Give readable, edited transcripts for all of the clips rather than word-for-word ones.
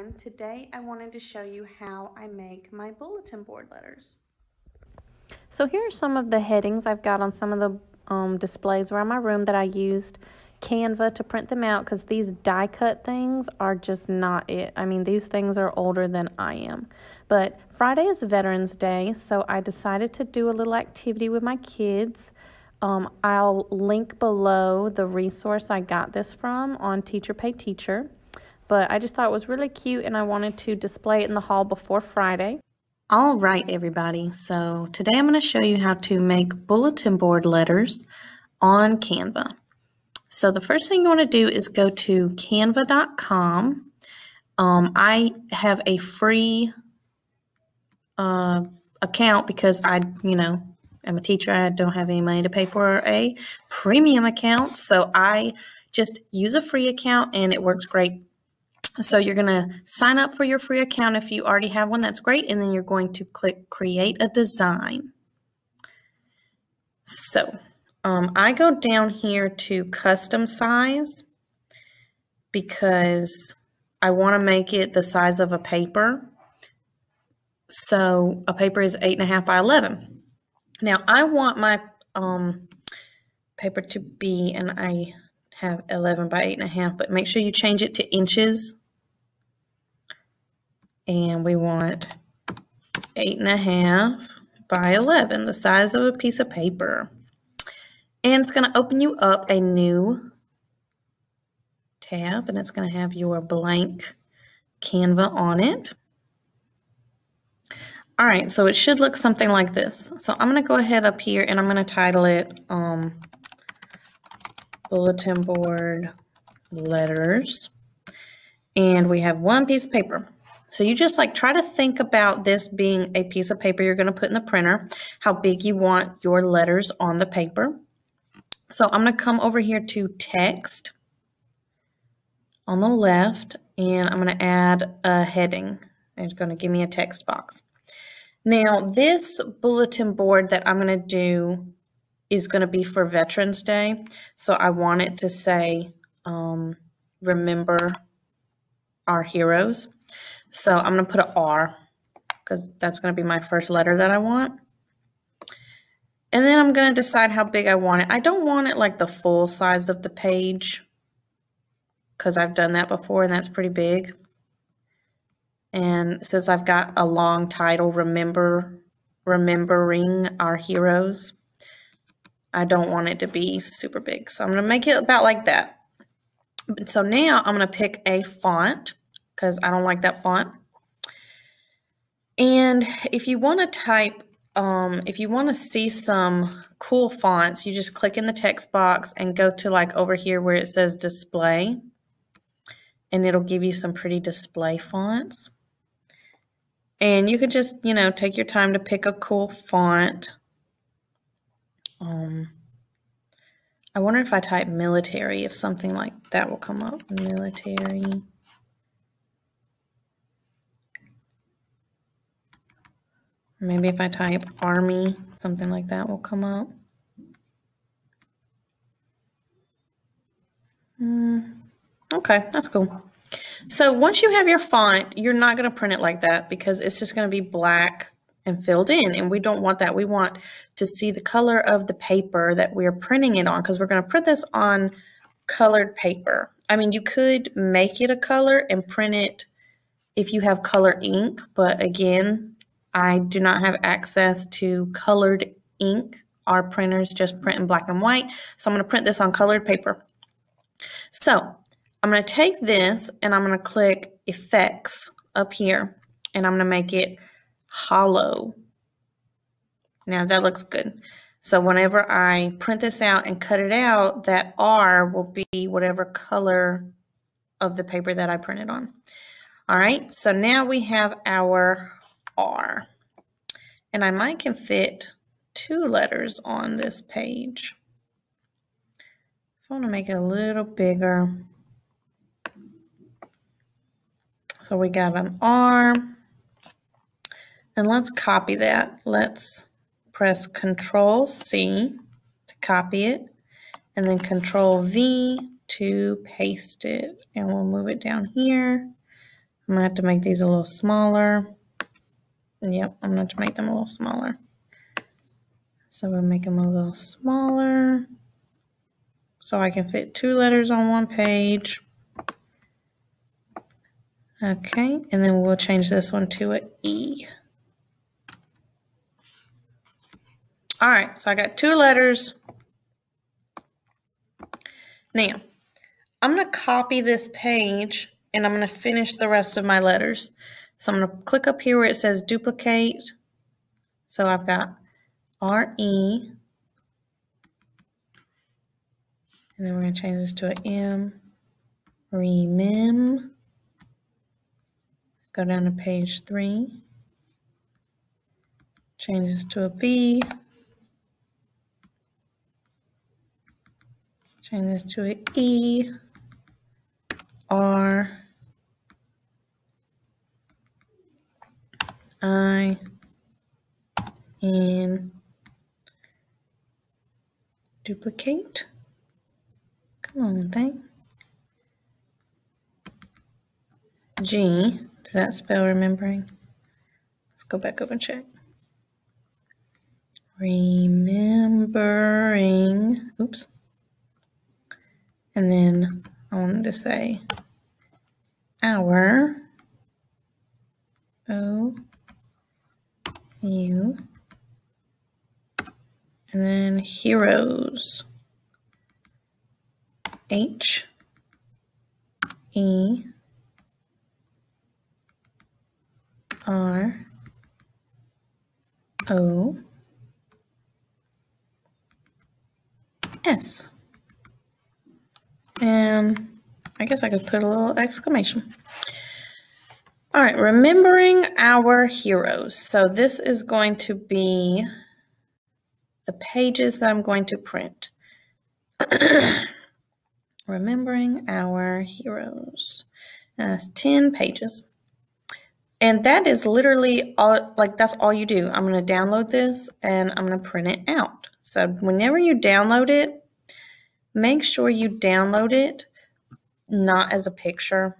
everyone. Today I wanted to show you how I make my bulletin board letters. So here are some of the headings I've got on some of the displays around my room that I used Canva to print them out because these die cut things are just not it. I mean, these things are older than I am. But Friday is Veterans Day, so I decided to do a little activity with my kids. I'll link below the resource I got this from on Teacher Pay Teacher. But I just thought it was really cute and I wanted to display it in the hall before Friday. All right, everybody. So today I'm going to show you how to make bulletin board letters on Canva. So the first thing you want to do is go to canva.com. I have a free account because I'm a teacher. I don't have any money to pay for a premium account. So I just use a free account and it works great. So you're going to sign up for your free account. If you already have one, that's great. And then you're going to click Create a Design. So I go down here to Custom Size because I want to make it the size of a paper. So a paper is 8.5 by 11. Now I want my paper to be, and I have 11 by 8.5, but make sure you change it to inches. And we want 8.5 by 11, the size of a piece of paper. And it's going to open you up a new tab, and it's going to have your blank Canva on it. All right, so it should look something like this. So I'm going to go ahead up here, and I'm going to title it Bulletin Board Letters. And we have one piece of paper. So you just try to think about this being a piece of paper you're going to put in the printer, how big you want your letters on the paper. So I'm going to come over here to text on the left, and I'm going to add a heading. It's going to give me a text box. Now this bulletin board that I'm going to do is going to be for Veterans Day. So I want it to say, remember our heroes. So I'm going to put an R because that's going to be my first letter that I want. And then I'm going to decide how big I want it. I don't want it like the full size of the page because I've done that before and that's pretty big. And since I've got a long title, remembering our heroes, I don't want it to be super big. So I'm going to make it about like that. So now I'm going to pick a font because I don't like that font. And if you want to type, if you want to see some cool fonts, you just click in the text box and go to over here where it says display. And it'll give you some pretty display fonts. And you could just, take your time to pick a cool font. I wonder if I type military, if something like that will come up. Military. Maybe if I type army, something like that will come up. Okay, that's cool. So once you have your font, you're not going to print it like that because it's just going to be black and filled in, and we don't want that. We want to see the color of the paper that we're printing it on because we're going to print this on colored paper. I mean, you could make it a color and print it if you have color ink, but again, I do not have access to colored ink. Our printers just print in black and white, so I'm going to print this on colored paper. So I'm going to take this and I'm going to click Effects up here, and I'm going to make it hollow. Now that looks good. So whenever I print this out and cut it out, that R will be whatever color of the paper that I printed on. All right, so now we have our R. And I might can fit 2 letters on this page. I want to make it a little bigger. So we got an R. And let's copy that. Let's press Control-C to copy it. And then Control-V to paste it. And we'll move it down here. I'm going to have to make these a little smaller. Yep, I'm going to have to make them a little smaller. So we'll make them a little smaller so I can fit 2 letters on one page. Okay, and then we'll change this one to an E. All right, so I got 2 letters. Now, I'm going to copy this page and I'm going to finish the rest of my letters. So I'm going to click up here where it says duplicate. So I've got R-E. And then we're going to change this to an M. Remem. Go down to page 3. Change this to a B. Change this to an E. R. I. N. Duplicate. Come on, thing. G. Does that spell remembering? Let's go back up and check. Remembering. Oops. And then I wanted to say our. O. U. And then heroes. H. E. R. O. S. And I guess I could put a little exclamation. All right, remembering our heroes. So this is going to be the pages that I'm going to print. Remembering our heroes. That's 10 pages. And that is literally all, like that's all you do. I'm going to download this and I'm going to print it out. So whenever you download it, make sure you download it not as a picture.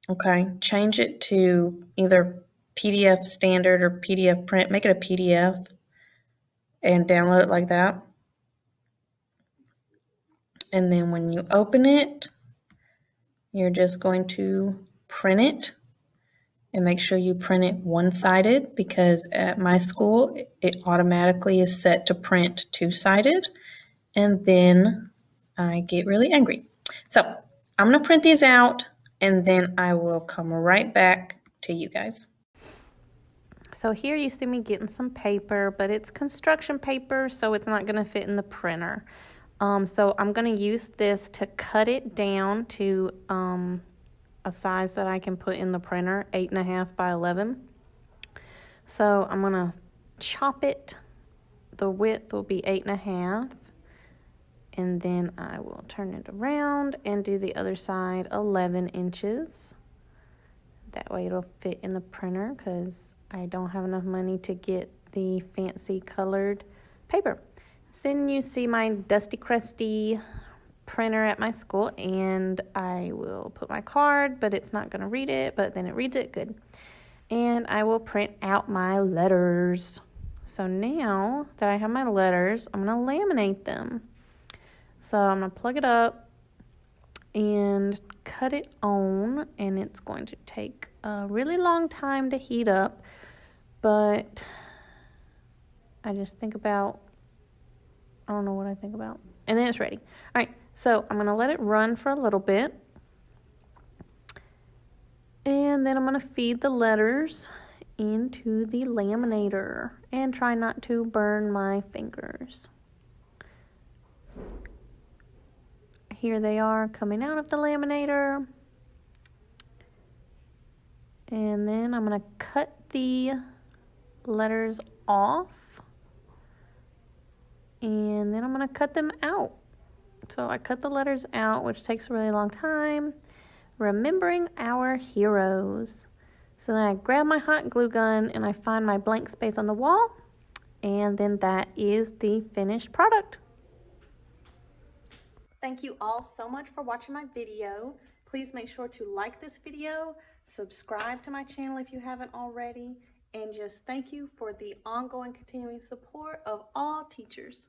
Okay, change it to either PDF standard or PDF print. Make it a PDF and download it like that. And then when you open it, you're just going to print it. And make sure you print it one-sided because at my school, it automatically is set to print two-sided. And then I get really angry. So I'm going to print these out and then I will come right back to you guys. So here you see me getting some paper, but it's construction paper, so it's not going to fit in the printer. So I'm going to use this to cut it down to a size that I can put in the printer, 8.5 by 11. So I'm going to chop it. The width will be 8.5. And then I will turn it around and do the other side 11 inches. That way it'll fit in the printer because I don't have enough money to get the fancy colored paper. So then you see my dusty, crusty printer at my school, and I will put my card, but it's not going to read it, but then it reads it good. And I will print out my letters. So now that I have my letters, I'm going to laminate them. So I'm going to plug it up and cut it on, and it's going to take a really long time to heat up, but I just think about, I don't know what I think about, and then it's ready. All right. So I'm going to let it run for a little bit. And then I'm going to feed the letters into the laminator and try not to burn my fingers. Here they are coming out of the laminator. And then I'm going to cut the letters off. And then I'm going to cut them out. So I cut the letters out, which takes a really long time. Remembering our heroes. So then I grab my hot glue gun and I find my blank space on the wall. And then that is the finished product. Thank you all so much for watching my video. Please make sure to like this video, subscribe to my channel if you haven't already, and just thank you for the ongoing continuing support of all teachers.